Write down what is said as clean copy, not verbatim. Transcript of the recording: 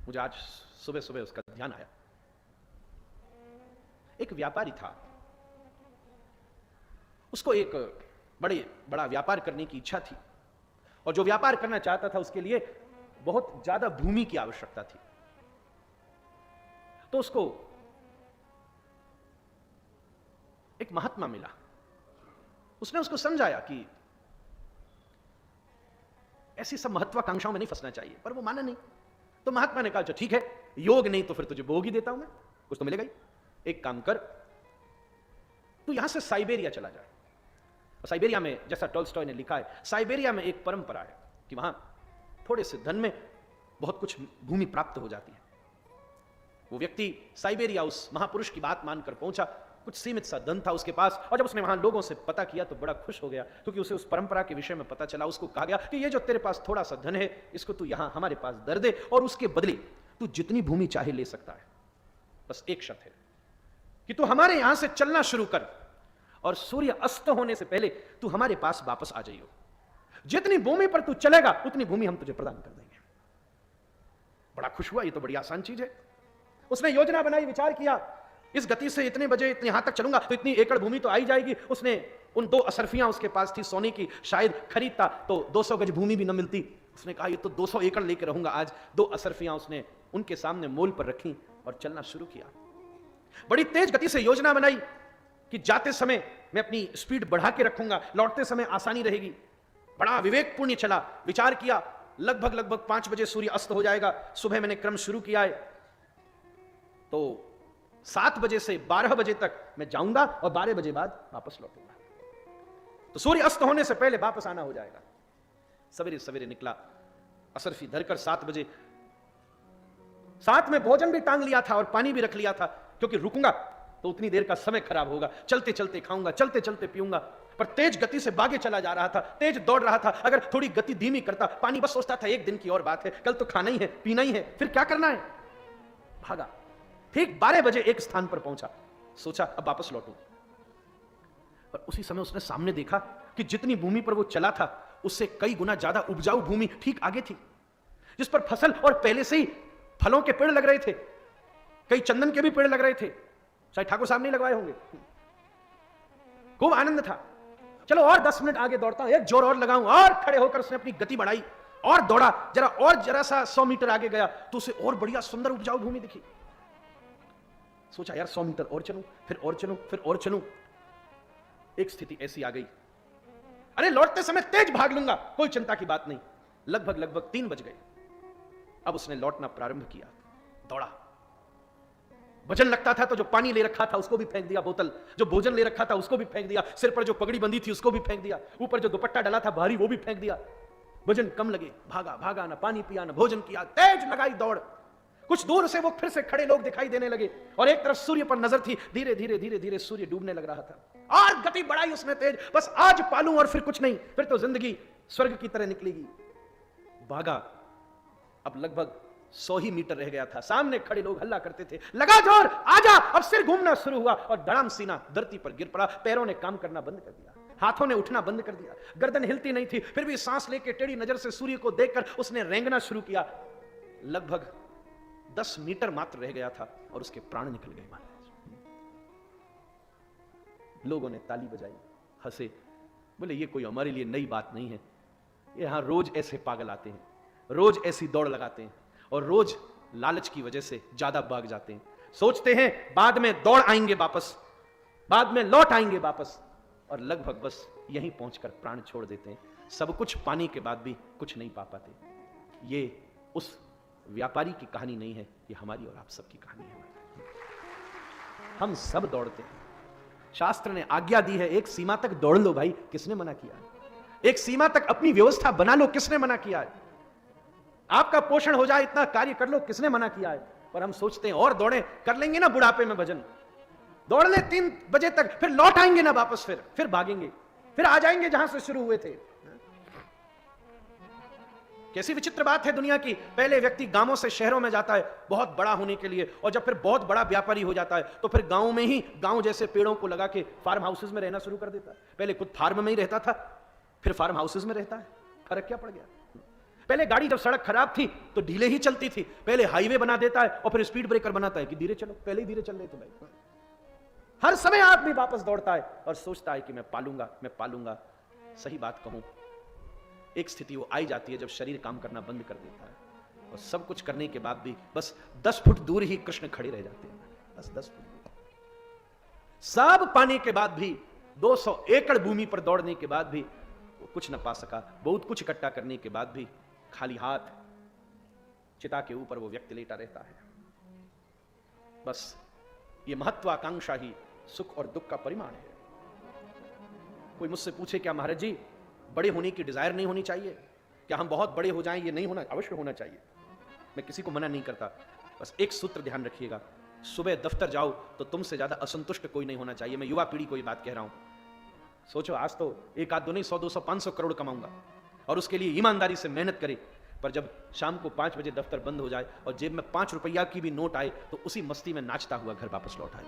मुझे आज सुबह सुबह उसका ध्यान आया। एक व्यापारी था, उसको एक बड़ा व्यापार करने की इच्छा थी, और जो व्यापार करना चाहता था उसके लिए बहुत ज्यादा भूमि की आवश्यकता थी। तो उसको एक महात्मा मिला, उसने उसको समझाया कि ऐसी सब महत्वाकांक्षाओं में नहीं फंसना चाहिए, पर वो माना नहीं। तो महात्मा ने कहा अच्छा ठीक है, योग नहीं तो फिर तुझे भोग ही देता हूं मैं, कुछ तो मिलेगा ही। एक काम कर, तू यहां से साइबेरिया चला जा। साइबेरिया में, जैसा टॉल्स्टॉय ने लिखा है, साइबेरिया में एक परंपरा है कि वहां थोड़े से धन में बहुत कुछ भूमि प्राप्त हो जाती है। वो व्यक्ति साइबेरिया उस महापुरुष की बात मानकर पहुंचा, कुछ सीमित सा धन था उसके पास, और जब उसने वहां लोगों से पता किया तो बड़ा खुश हो गया, क्योंकि उसे उस परंपरा के विषय में पता चला। उसको कहा गया कि ये जो तेरे पास थोड़ा सा धन है, इसको तू यहां हमारे पास दर दे, और उसके बदले तू जितनी भूमि चाहे ले सकता है। बस एक शर्त है कि तू हमारे यहां से चलना शुरू कर, और सूर्य अस्त होने से पहले तू हमारे पास वापस आ जाइयो। जितनी भूमि पर तू चलेगा उतनी भूमि हम तुझे प्रदान कर देंगे। बड़ा खुश हुआ, ये तो बड़ी आसान चीज है। उसने योजना बनाई, विचार किया, इस गति से इतने बजे इतने यहां तक चलूंगा तो इतनी एकड़ भूमि तो आई जाएगी। उसने उन 2 असरफियां उसके पास थी सोने की, शायद खरीदता तो 200 गज भूमि भी न मिलती। उसने कहा ये तो 200 एकड़ लेकर रहूंगा आज। 2 असरफियां उसने उनके सामने मोल पर रखी और चलना शुरू किया। बड़ी तेज गति से योजना बनाई कि जाते समय मैं अपनी स्पीड बढ़ा के रखूंगा, लौटते समय आसानी रहेगी। बड़ा विवेकपूर्ण चला, विचार किया। लगभग 5 बजे सूर्य अस्त हो जाएगा। सुबह मैंने क्रम शुरू किया है, तो 7 बजे से 12 बजे तक मैं जाऊंगा और 12 बजे बाद वापस लौटूंगा, तो सूर्य अस्त होने से पहले वापस आना हो जाएगा। सवेरे सवेरे निकला, असरफी धरकर 7 बजे। साथ में भोजन भी टांग लिया था और पानी भी रख लिया था, क्योंकि रुकूंगा तो उतनी देर का समय खराब होगा। चलते चलते खाऊंगा, चलते चलते पीऊंगा। पर तेज गति से भागे चला जा रहा था, तेज दौड़ रहा था। अगर थोड़ी गति धीमी करता, पानी बस सोचता था एक दिन की और बात है, कल तो खाना ही है, पीना ही है, फिर क्या करना है। भागा, ठीक 12 बजे एक स्थान पर पहुंचा। सोचा अब वापस लौटूं, पर उसी समय उसने सामने देखा कि जितनी भूमि पर वो चला था उससे कई गुना ज्यादा उपजाऊ भूमि ठीक आगे थी, जिस पर फसल और पहले से ही फलों के पेड़ लग रहे थे, कई चंदन के भी पेड़ लग रहे थे। शायद ठाकुर साहब नहीं लगवाए होंगे। खूब आनंद था। चलो और 10 मिनट आगे दौड़ता हूं, एक जोर और लगाऊं। और खड़े होकर उसने अपनी गति बढ़ाई और दौड़ा। जरा सा 100 मीटर आगे गया तो उसे और बढ़िया सुंदर उपजाऊ भूमि दिखी। सोचा यार 100 मीटर और चलूं, फिर और चलूं, फिर और चलूं। एक स्थिति ऐसी आ गई, अरे लौटते समय तेज भाग लूंगा, कोई चिंता की बात नहीं। लगभग 3 बज गए। अब उसने लौटना प्रारंभ किया, दौड़ा। वजन लगता था तो जो पानी ले रखा था उसको भी फेंक दिया, बोतल, जो भोजन ले रखा था उसको भी फेंक दिया, सिर पर जो पगड़ी बंधी थी उसको भी फेंक दिया, ऊपर जो दुपट्टा डाला था भारी वो भी फेंक दिया। वजन कम लगे, भागा, ना पानी पिया ना भोजन किया, तेज लगाई दौड़। कुछ दूर से वो फिर से खड़े लोग दिखाई देने लगे, और एक तरफ सूर्य पर नजर थी। धीरे धीरे सूर्य डूबने लग रहा था, और गति बढ़ाई उसने तेज। बस आज पालूं और फिर कुछ नहीं, फिर तो जिंदगी स्वर्ग की तरह निकलेगी। भागा, अब लगभग 100 ही मीटर रह गया था। सामने खड़े लोग हल्ला करते थे, लगा जोर, आजा। अब सिर घूमना शुरू हुआ और धड़ाम सीना धरती पर गिर पड़ा। पैरों ने काम करना बंद कर दिया, हाथों ने उठना बंद कर दिया, गर्दन हिलती नहीं थी। फिर भी सांस लेके टेढ़ी नजर से सूर्य को देखकर उसने रेंगना शुरू किया। लगभग 10 मीटर मात्र रह गया था और उसके प्राण निकल गए महाराज। लोगों ने ताली बजाई, हंसे, बोले ये कोई हमारे लिए नई बात नहीं है। यहां रोज ऐसे पागल आते हैं, रोज ऐसी दौड़ लगाते हैं, और रोज लालच की वजह से ज्यादा भाग जाते हैं। सोचते हैं बाद में दौड़ आएंगे वापस, बाद में लौट आएंगे वापस, और लगभग बस यहीं पहुंचकर प्राण छोड़ देते हैं। सब कुछ पाने के बाद भी कुछ नहीं पा पाते। ये उस व्यापारी की कहानी नहीं है, ये हमारी और आप सबकी कहानी है। हम सब दौड़ते हैं। शास्त्र ने आज्ञा दी है एक सीमा तक दौड़ लो भाई, किसने मना किया है? एक सीमा तक अपनी व्यवस्था बना लो, किसने मना किया है? आपका पोषण हो जाए इतना कार्य कर लो, किसने मना किया है? पर हम सोचते हैं और दौड़े, कर लेंगे ना बुढ़ापे में भजन, दौड़ ले 3 बजे तक, फिर लौट आएंगे ना वापस, फिर भागेंगे, फिर आ जाएंगे जहां से शुरू हुए थे। कैसी विचित्र बात है दुनिया की। पहले व्यक्ति गांवों से शहरों में जाता है बहुत बड़ा होने के लिए, और जब फिर बहुत बड़ा व्यापारी हो जाता है तो फिर गांव में ही गांव जैसे पेड़ों को लगा के फार्म हाउसेज में रहना शुरू कर देता है। पहले खुद फार्म में ही रहता था, फिर फार्म हाउसेज में रहता है। फर्क क्या पड़ गया? पहले गाड़ी जब सड़क खराब थी तो ढीले ही चलती थी, पहले हाईवे बना देता है और फिर स्पीड ब्रेकर बनाता है कि धीरे चलो, पहले ही धीरे चल रहे थे भाई। हर समय आदमी वापस दौड़ता है और सोचता है कि मैं पालूंगा, मैं पालूंगा। सही बात कहूं, एक स्थिति वो आई जाती है जब शरीर काम करना बंद कर देता है और सब कुछ करने के बाद भी बस 10 फुट दूर ही कृष्ण खड़े रह जाते हैं, बस 10 फुट दूर। सब पाने के बाद भी, 200 एकड़ भूमि पर दौड़ने के बाद भी वो कुछ न पा सका। बहुत कुछ इकट्ठा करने के बाद भी खाली हाथ चिता के ऊपर वो व्यक्ति लेटा रहता है। बस ये महत्वाकांक्षा ही सुख और दुख का परिमाण है। कोई मुझसे पूछे क्या महाराज जी बड़े होने की डिजायर नहीं होनी चाहिए, क्या हम बहुत बड़े हो जाएं? ये नहीं होना, अवश्य होना चाहिए, मैं किसी को मना नहीं करता। बस एक सूत्र ध्यान रखिएगा, सुबह दफ्तर जाओ तो तुमसे ज्यादा असंतुष्ट कोई नहीं होना चाहिए। मैं युवा पीढ़ी को ये बात कह रहा हूं। सोचो आज तो एक आध दो नहीं 100 200 500 करोड़ कमाऊंगा और उसके लिए ईमानदारी से मेहनत करे, पर जब शाम को 5 बजे दफ्तर बंद हो जाए और जेब में 5 रुपया की भी नोट आए तो उसी मस्ती में नाचता हुआ घर वापस लौट आए।